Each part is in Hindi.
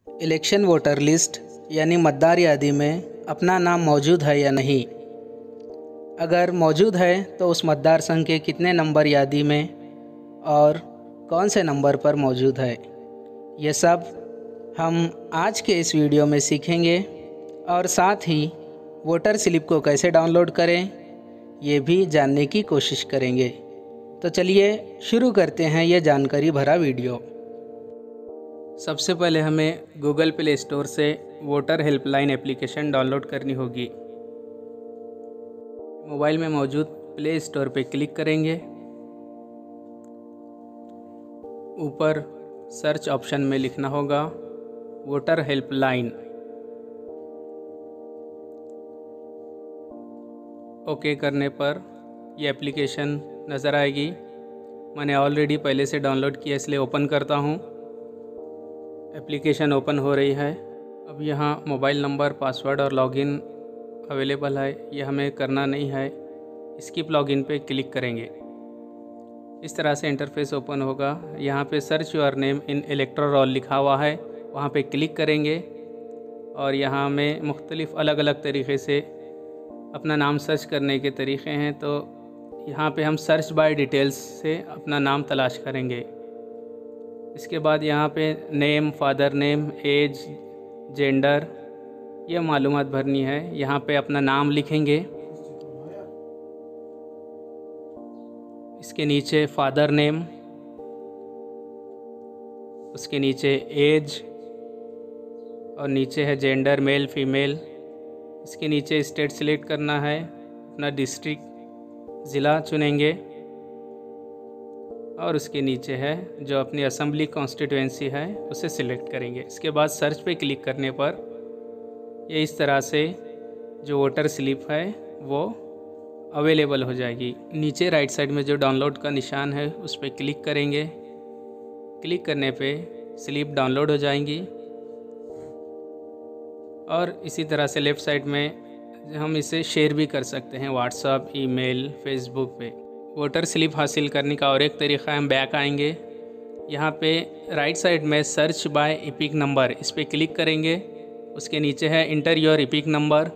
इलेक्शन वोटर लिस्ट यानी मतदार यादी में अपना नाम मौजूद है या नहीं। अगर मौजूद है तो उस मतदार संघ के कितने नंबर यादी में और कौन से नंबर पर मौजूद है, ये सब हम आज के इस वीडियो में सीखेंगे। और साथ ही वोटर स्लिप को कैसे डाउनलोड करें ये भी जानने की कोशिश करेंगे। तो चलिए शुरू करते हैं ये जानकारी भरा वीडियो। सबसे पहले हमें गूगल प्ले स्टोर से वोटर हेल्पलाइन एप्लीकेशन डाउनलोड करनी होगी। मोबाइल में मौजूद प्ले स्टोर पर क्लिक करेंगे। ऊपर सर्च ऑप्शन में लिखना होगा वोटर हेल्पलाइन। ओके करने पर यह एप्लीकेशन नज़र आएगी। मैंने ऑलरेडी पहले से डाउनलोड किया इसलिए ओपन करता हूँ। एप्लीकेशन ओपन हो रही है। अब यहाँ मोबाइल नंबर, पासवर्ड और लॉगिन अवेलेबल है, ये हमें करना नहीं है। स्किप लॉगिन पे क्लिक करेंगे। इस तरह से इंटरफेस ओपन होगा। यहाँ पे search your name in electoral roll लिखा हुआ है, वहाँ पे क्लिक करेंगे और यहाँ में मुख्तलिफ़ अलग अलग तरीक़े से अपना नाम सर्च करने के तरीक़े हैं। तो यहाँ पे हम सर्च बाय डिटेल्स से अपना नाम तलाश करेंगे। इसके बाद यहाँ पे name, father name, age, gender, ये मालूमात भरनी है। यहाँ पे अपना नाम लिखेंगे। इसके नीचे फादर नेम, उसके नीचे एज और नीचे है जेंडर, मेल फीमेल। इसके नीचे स्टेट सिलेक्ट करना है, अपना डिस्ट्रिक्ट, ज़िला चुनेंगे और उसके नीचे है जो अपनी असेंबली कॉन्स्टिट्यूएंसी है उसे सिलेक्ट करेंगे। इसके बाद सर्च पे क्लिक करने पर ये इस तरह से जो वोटर स्लिप है वो अवेलेबल हो जाएगी। नीचे राइट साइड में जो डाउनलोड का निशान है उस पर क्लिक करेंगे। क्लिक करने पे स्लिप डाउनलोड हो जाएंगी। और इसी तरह से लेफ़्ट साइड में हम इसे शेयर भी कर सकते हैं व्हाट्सएप, ईमेल, फेसबुक पे। वोटर स्लिप हासिल करने का और एक तरीक़ा है, हम बैक आएंगे। यहाँ पे राइट साइड में सर्च बाय एपिक नंबर, इस पर क्लिक करेंगे। उसके नीचे है इंटर योर एपिक नंबर।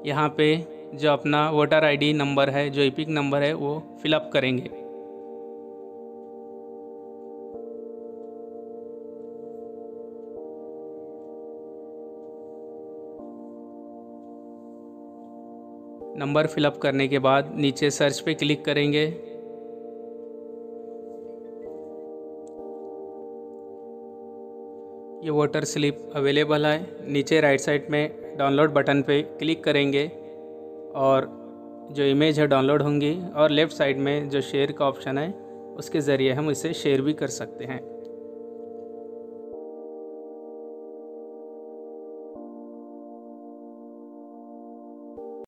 यहाँ पे जो अपना वोटर आईडी नंबर है, जो एपिक नंबर है, वो फिलअप करेंगे। नंबर फिलअप करने के बाद नीचे सर्च पे क्लिक करेंगे। ये वोटर स्लिप अवेलेबल है। नीचे राइट साइड में डाउनलोड बटन पे क्लिक करेंगे और जो इमेज है डाउनलोड होंगी। और लेफ़्ट साइड में जो शेयर का ऑप्शन है उसके ज़रिए हम इसे शेयर भी कर सकते हैं।